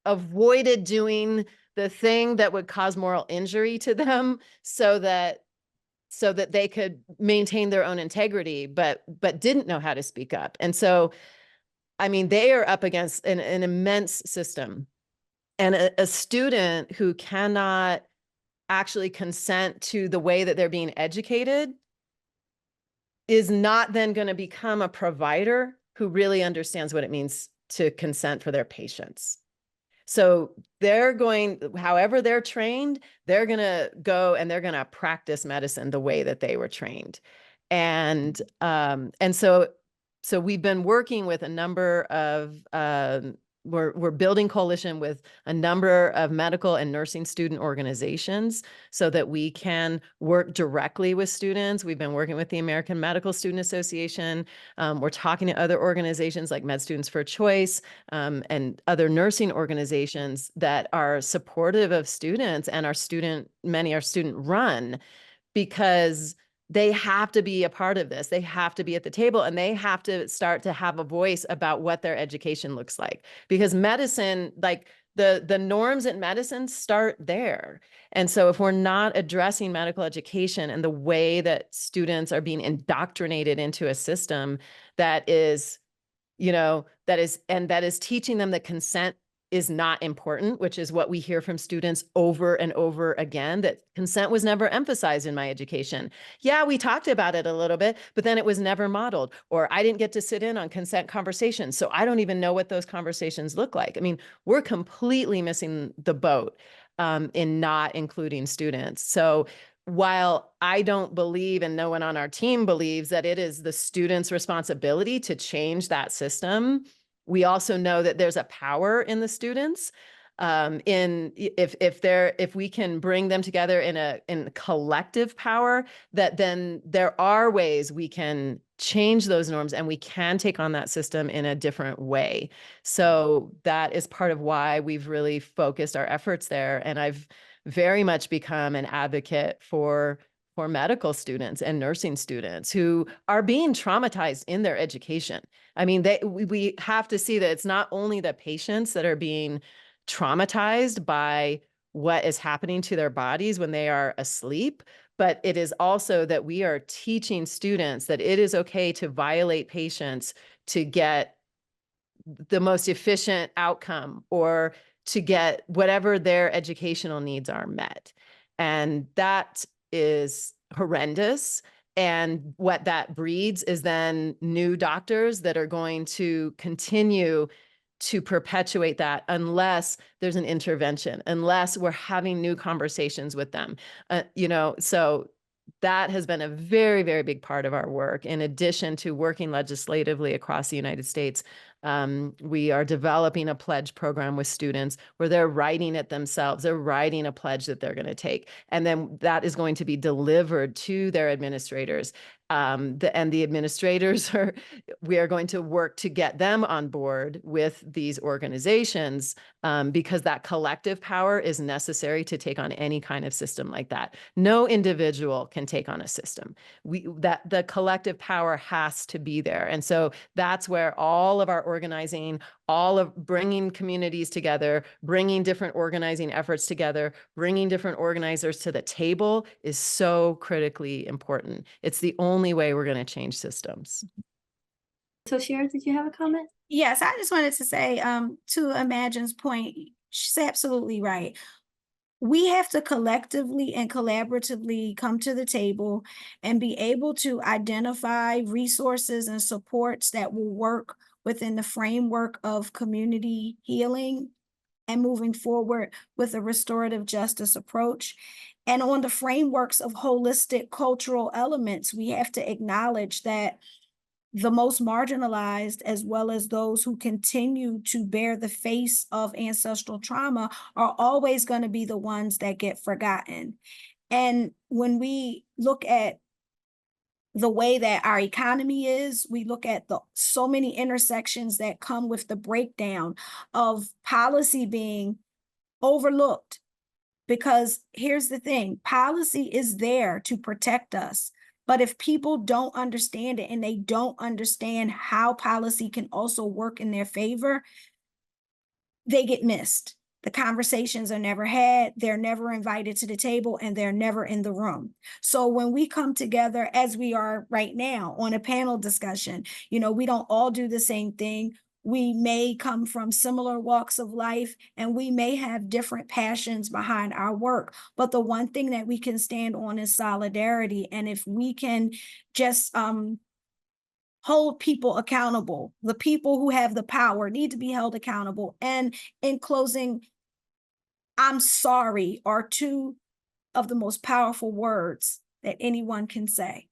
avoided doing the thing that would cause moral injury to them so that they could maintain their own integrity, but didn't know how to speak up. And so, I mean, they are up against an immense system. And a student who cannot actually consent to the way that they're being educated is not then going to become a provider who really understands what it means to consent for their patients. So they're going, however they're trained, they're going to go and they're going to practice medicine the way that they were trained. And so we've been working with a number of, we're building coalition with a number of medical and nursing student organizations so that we can work directly with students. We've been working with the American Medical Student Association. We're talking to other organizations like Med Students for Choice, and other nursing organizations that are supportive of students and many are student run, because they have to be a part of this. They have to be at the table, and they have to start to have a voice about what their education looks like, because medicine, like the norms in medicine start there. And so if we're not addressing medical education and the way that students are being indoctrinated into a system that is, that is teaching them that consent is not important, which is what we hear from students over and over again, that consent was never emphasized in my education. Yeah, we talked about it a little bit, but then it was never modeled, or I didn't get to sit in on consent conversations, so I don't even know what those conversations look like. I mean, we're completely missing the boat in not including students. So while I don't believe, and no one on our team believes, that it is the students' responsibility to change that system, We also know that there's a power in the students. If we can bring them together in collective power, that then there are ways we can change those norms and we can take on that system in a different way. So that is part of why we've really focused our efforts there. And I've very much become an advocate for medical students and nursing students who are being traumatized in their education. I mean, we have to see that it's not only the patients that are being traumatized by what is happening to their bodies when they are asleep, but it is also that we are teaching students that it is okay to violate patients to get the most efficient outcome or to get whatever their educational needs are met. And that is horrendous. And what that breeds is then new doctors that are going to continue to perpetuate that unless there's an intervention, unless we're having new conversations with them. So that has been a very, very big part of our work. In addition to working legislatively across the United States, we are developing a pledge program with students where they're writing it themselves. They're writing a pledge that they're going to take. And then that is going to be delivered to their administrators. The administrators we are going to work to get them on board with these organizations because that collective power is necessary to take on any kind of system like that. No individual can take on a system. That the collective power has to be there. And so that's where all of our organizing, all of bringing communities together, bringing different organizing efforts together, bringing different organizers to the table is so critically important. It's the only way we're going to change systems. So Shira, did you have a comment? Yes, I just wanted to say to Imagine's point, she's absolutely right. We have to collectively and collaboratively come to the table and be able to identify resources and supports that will work within the framework of community healing and moving forward with a restorative justice approach. And on the frameworks of holistic cultural elements, we have to acknowledge that the most marginalized, as well as those who continue to bear the face of ancestral trauma, are always going to be the ones that get forgotten. And when we look at the way that our economy is, we look at so many intersections that come with the breakdown of policy being overlooked. Because here's the thing, policy is there to protect us. But if people don't understand it and they don't understand how policy can also work in their favor, they get missed. The conversations are never had, they're never invited to the table, and they're never in the room. So when we come together, as we are right now on a panel discussion, we don't all do the same thing. We may come from similar walks of life, and we may have different passions behind our work. But the one thing that we can stand on is solidarity. And if we can just hold people accountable, the people who have the power need to be held accountable. And in closing, I'm sorry are two of the most powerful words that anyone can say.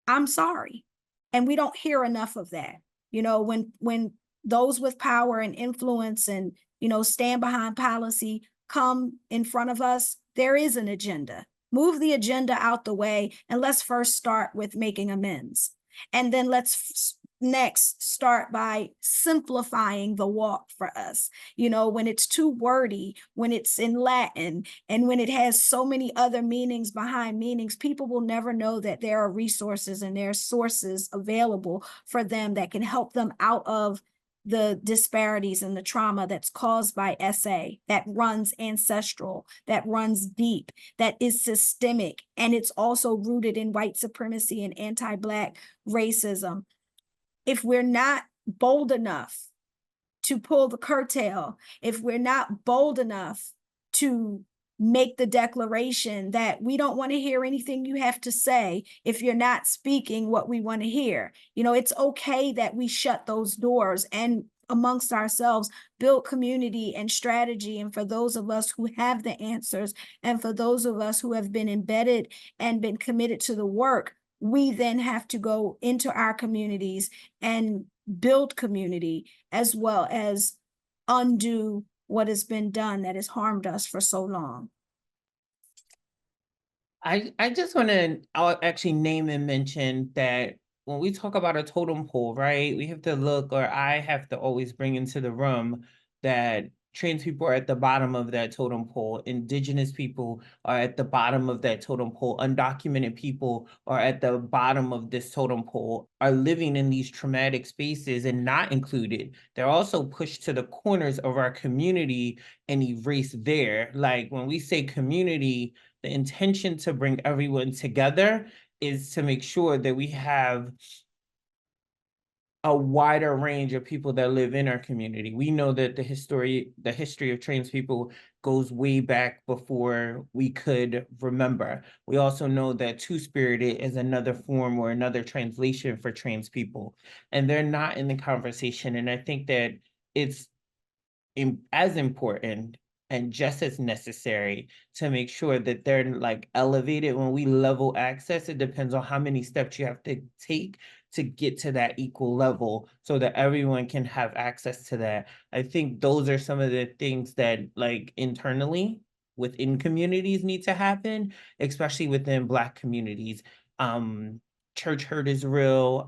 I'm sorry. And we don't hear enough of that. When those with power and influence and, stand behind policy come in front of us, there is an agenda. Move the agenda out the way, and let's first start with making amends. And then let's next start by simplifying the walk for us. When it's too wordy, when it's in Latin, and when it has so many other meanings behind meanings, people will never know that there are resources and there are sources available for them that can help them out of the disparities and the trauma that's caused by SA, that runs ancestral, that runs deep, that is systemic, and it's also rooted in white supremacy and anti-Black racism. If we're not bold enough to pull the curtail, if we're not bold enough to make the declaration that we don't want to hear anything you have to say if you're not speaking what we want to hear, it's okay that we shut those doors and amongst ourselves build community and strategy. And for those of us who have the answers, and for those of us who have been embedded and been committed to the work, we then have to go into our communities and build community as well as undo what has been done that has harmed us for so long. I just want to, I'll actually name and mention that when we talk about a totem pole, right, we have to look, or I have to always bring into the room that trans people are at the bottom of that totem pole, indigenous people are at the bottom of that totem pole, undocumented people are at the bottom of this totem pole, are living in these traumatic spaces and not included. They're also pushed to the corners of our community and erased there. Like when we say community, the intention to bring everyone together is to make sure that we have a wider range of people that live in our community. We know that the history of trans people goes way back before we could remember. We also know that two-spirited is another form or another translation for trans people, and they're not in the conversation. And I think that it's as important and just as necessary to make sure that they're like elevated. When we level access, it depends on how many steps you have to take to get to that equal level so that everyone can have access to that. I think those are some of the things that like internally within communities need to happen, especially within Black communities. Church hurt is real,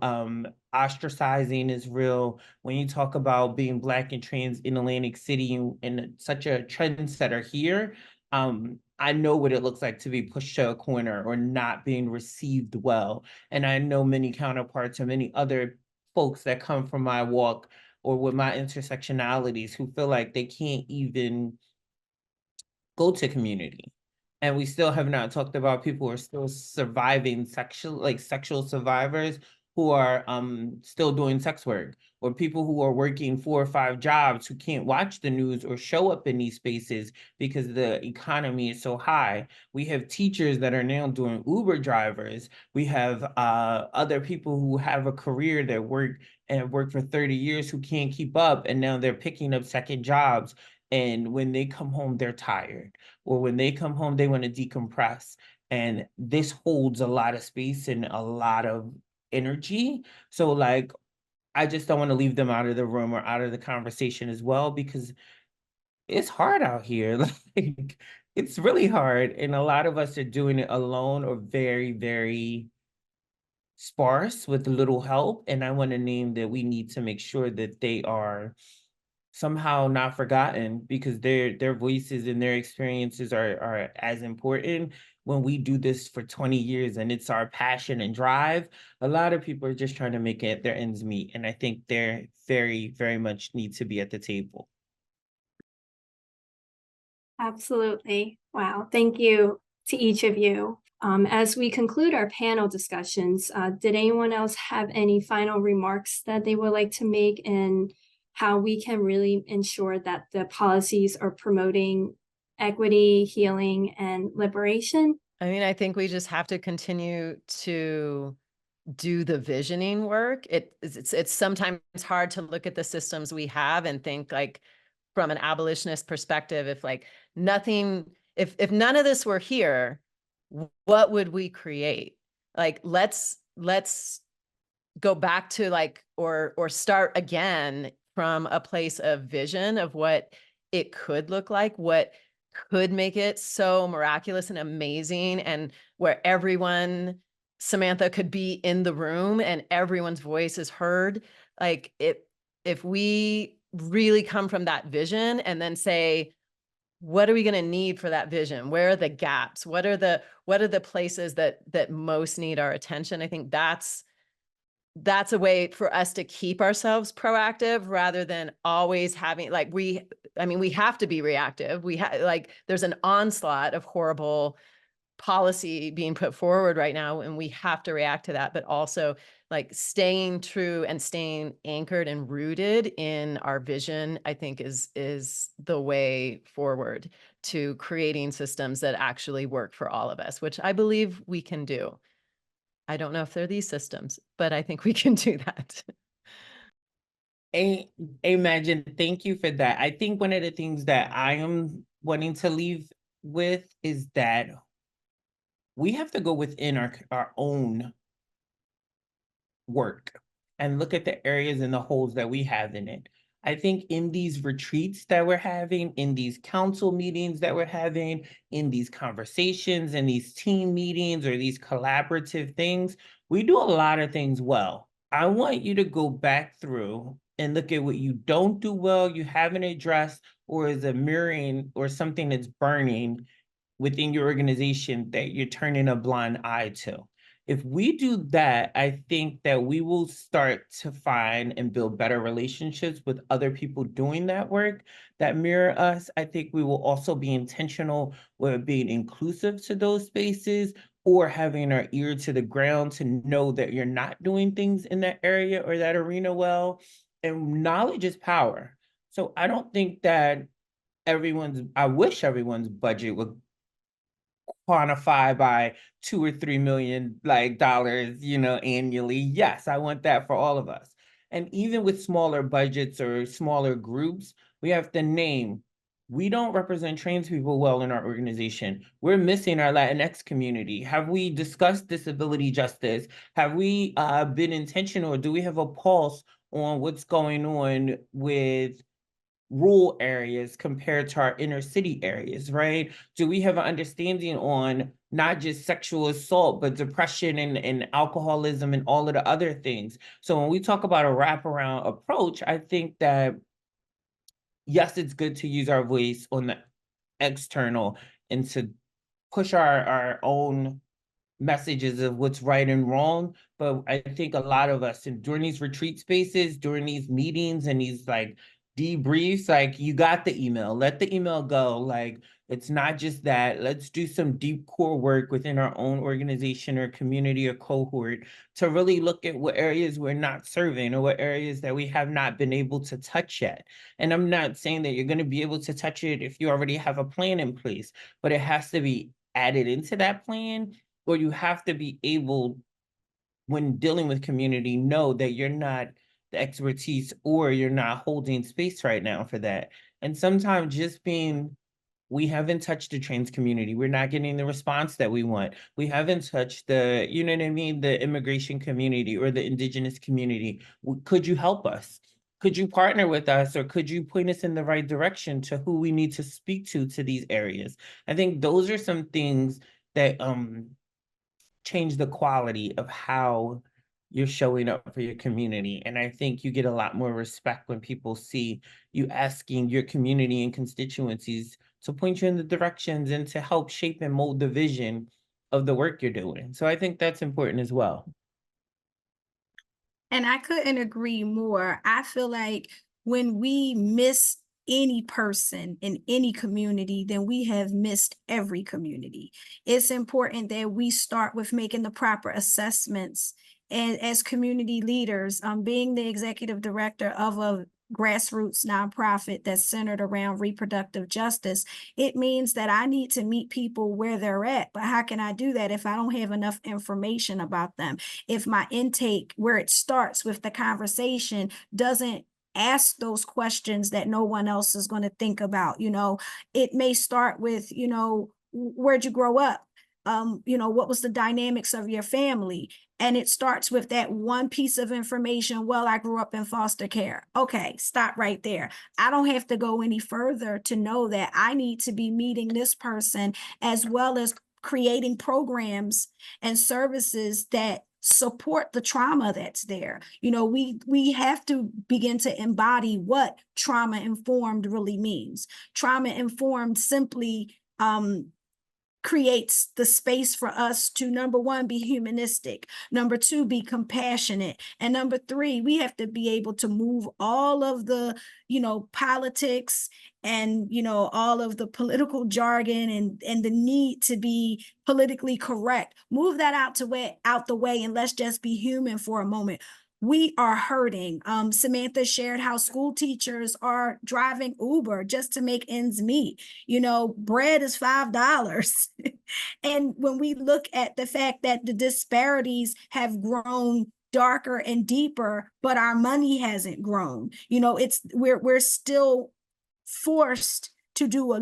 ostracizing is real. When you talk about being Black and trans in Atlantic City and such a trendsetter here, I know what it looks like to be pushed to a corner or not being received well. And I know many counterparts or many other folks that come from my walk or with my intersectionalities who feel like they can't even go to community. And we still have not talked about people who are still surviving sexual survivors who are still doing sex work, or people who are working 4 or 5 jobs who can't watch the news or show up in these spaces because the economy is so high. We have teachers that are now doing Uber drivers. We have other people who have a career that work for 30 years who can't keep up, and now they're picking up second jobs. And when they come home, they're tired, or when they come home, they want to decompress. And this holds a lot of space and a lot of energy. So like, I just don't want to leave them out of the room or out of the conversation as well, because it's hard out here. Like, it's really hard. And a lot of us are doing it alone or very, very sparse with little help. And I want to name that we need to make sure that they are somehow not forgotten, because their voices and their experiences are as important. When we do this for 20 years and it's our passion and drive, a lot of people are just trying to make it their ends meet. And I think they're very, very much need to be at the table. Absolutely. Wow. Thank you to each of you. As we conclude our panel discussions, did anyone else have any final remarks that they would like to make, and how we can really ensure that the policies are promoting equity, healing, and liberation? I mean, I think we just have to continue to do the visioning work. It's sometimes hard to look at the systems we have and think like from an abolitionist perspective, if like nothing, if none of this were here, what would we create? Like, let's go back to like, or start again from a place of vision of what it could look like, what could make it so miraculous and amazing, and where everyone, Samantha, could be in the room and everyone's voice is heard. Like, if we really come from that vision and then say, what are we going to need for that vision? Where are the gaps? What are the places that most need our attention? I think that's a way for us to keep ourselves proactive rather than always having like, we have to be reactive. There's an onslaught of horrible policy being put forward right now, and we have to react to that, but also like staying true and staying anchored and rooted in our vision, I think is the way forward to creating systems that actually work for all of us, which I believe we can do. I don't know if they're these systems, but I think we can do that. Imagine, thank you for that. I think one of the things that I am wanting to leave with is that we have to go within our own work. and look at the areas and the holes that we have in it. I think in these retreats that we're having, in these council meetings that we're having, in these conversations, in these team meetings or these collaborative things, we do a lot of things well. I want you to go back through and look at what you don't do well, you haven't addressed, or is a mirroring or something that's burning within your organization that you're turning a blind eye to. If we do that, I think that we will start to find and build better relationships with other people doing that work that mirror us. I think we will also be intentional with being inclusive to those spaces, or having our ear to the ground to know that you're not doing things in that area or that arena well. And knowledge is power. So I don't think that I wish everyone's budget would quantify by $2 or $3 million dollars, annually. Yes, I want that for all of us. And even with smaller budgets or smaller groups, we have to name, we don't represent trans people well in our organization. We're missing our Latinx community. Have we discussed disability justice? Have we been intentional? Do we have a pulse on what's going on with rural areas compared to our inner city areas, right? Do we have an understanding on not just sexual assault, but depression and alcoholism and all of the other things? So when we talk about a wraparound approach, I think that, yes, it's good to use our voice on the external and to push our own messages of what's right and wrong. But I think a lot of us, and during these retreat spaces, during these meetings and these debriefs, you got the email, let the email go. It's not just that. Let's do some deep core work within our own organization or community or cohort to really look at what areas we're not serving or what areas that we have not been able to touch yet. And I'm not saying that you're going to be able to touch it if you already have a plan in place, but it has to be added into that plan, or you have to be able, when dealing with community, know that you're not the expertise or you're not holding space right now for that. And sometimes just being, we haven't touched the trans community. We're not getting the response that we want. We haven't touched the, the immigration community or the indigenous community. Could you help us? Could you partner with us, or could you point us in the right direction to who we need to speak to these areas? I think those are some things that change the quality of how you're showing up for your community. And I think you get a lot more respect when people see you asking your community and constituencies to point you in the directions and to help shape and mold the vision of the work you're doing. So I think that's important as well. And I couldn't agree more. I feel like when we miss any person in any community, then we have missed every community. It's important that we start with making the proper assessments. And as community leaders, being the executive director of a grassroots nonprofit that's centered around reproductive justice, it means that I need to meet people where they're at. But how can I do that if I don't have enough information about them? If my intake, where it starts with the conversation, doesn't ask those questions that no one else is going to think about. It may start with, where'd you grow up? What was the dynamics of your family? And it starts with that one piece of information. Well, I grew up in foster care. Okay, stop right there. I don't have to go any further to know that I need to be meeting this person, as well as creating programs and services that support the trauma that's there. We have to begin to embody what trauma-informed really means. Trauma-informed simply creates the space for us to, number one, be humanistic, number two, be compassionate, and number three, we have to be able to move all of the, politics and, all of the political jargon and the need to be politically correct. Move that out the way, and let's just be human for a moment. We are hurting. Samantha shared how school teachers are driving Uber just to make ends meet. Bread is $5. And when we look at the fact that the disparities have grown darker and deeper, but our money hasn't grown, we're still forced to do a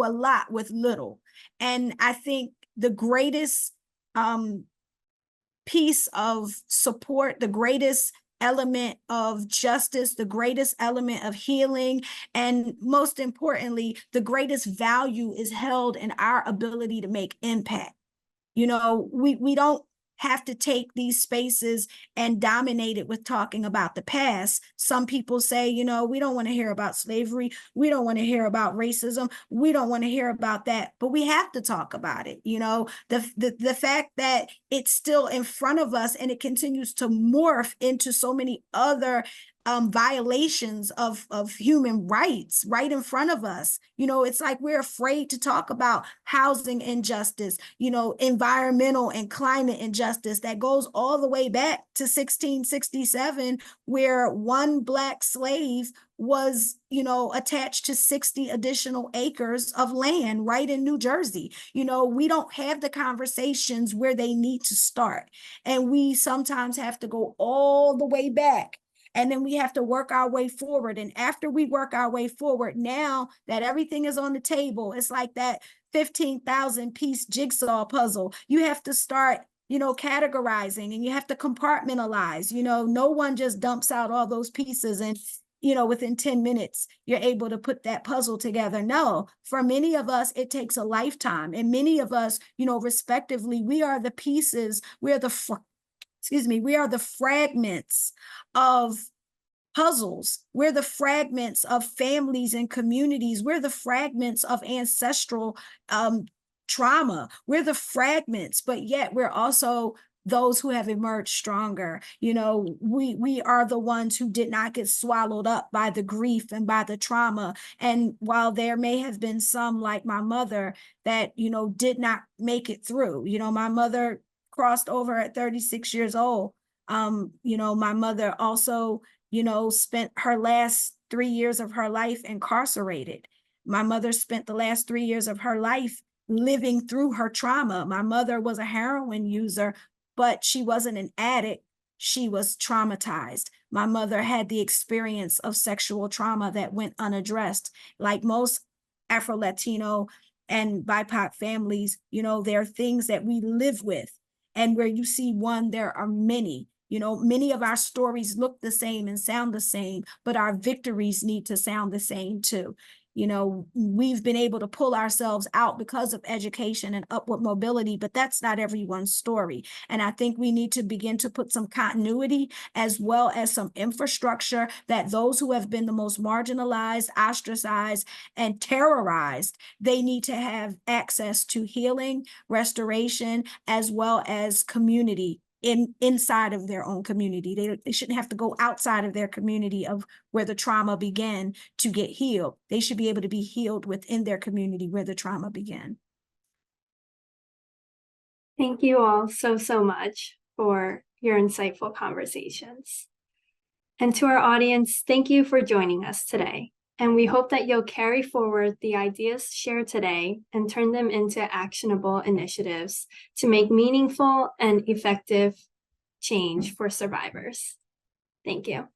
lot with little. And I think the greatest piece of support, the greatest element of justice, the greatest element of healing, and most importantly, the greatest value is held in our ability to make impact. You know, we don't have to take these spaces and dominate it with talking about the past. Some people say, you know, we don't want to hear about slavery. We don't want to hear about racism. We don't want to hear about that, but we have to talk about it. You know, the fact that it's still in front of us and it continues to morph into so many other violations of human rights right in front of us. You know, it's like we're afraid to talk about housing injustice, you know, environmental and climate injustice that goes all the way back to 1667, where one Black slave was, you know, attached to 60 additional acres of land right in New Jersey. You know, we don't have the conversations where they need to start. And we sometimes have to go all the way back. And then we have to work our way forward. And after we work our way forward, now that everything is on the table, it's like that 15,000 piece jigsaw puzzle. You have to start, you know, categorizing, and you have to compartmentalize. You know, no one just dumps out all those pieces and, you know, within 10 minutes, you're able to put that puzzle together. No, for many of us, it takes a lifetime. And many of us, you know, respectively, we are the pieces, we are the fragments of puzzles. We're the fragments of families and communities. We're the fragments of ancestral trauma. We're the fragments, but yet we're also those who have emerged stronger. You know, we are the ones who did not get swallowed up by the grief and by the trauma. And while there may have been some, like my mother, that, you know, did not make it through, you know, my mother crossed over at 36 years old. You know, my mother also, you know, spent her last 3 years of her life incarcerated. My mother spent the last 3 years of her life living through her trauma. My mother was a heroin user, but she wasn't an addict. She was traumatized. My mother had the experience of sexual trauma that went unaddressed. Like most Afro-Latino and BIPOC families, you know, there are things that we live with. And where you see one, there are many. You know, many of our stories look the same and sound the same, but our victories need to sound the same too. You know, we've been able to pull ourselves out because of education and upward mobility, but that's not everyone's story. And I think we need to begin to put some continuity as well as some infrastructure that those who have been the most marginalized, ostracized, and terrorized, they need to have access to healing, restoration, as well as community inside of their own community. They shouldn't have to go outside of their community of where the trauma began to get healed. They should be able to be healed within their community where the trauma began. Thank you all so much for your insightful conversations. And to our audience, thank you for joining us today. And we hope that you'll carry forward the ideas shared today and turn them into actionable initiatives to make meaningful and effective change for survivors. Thank you.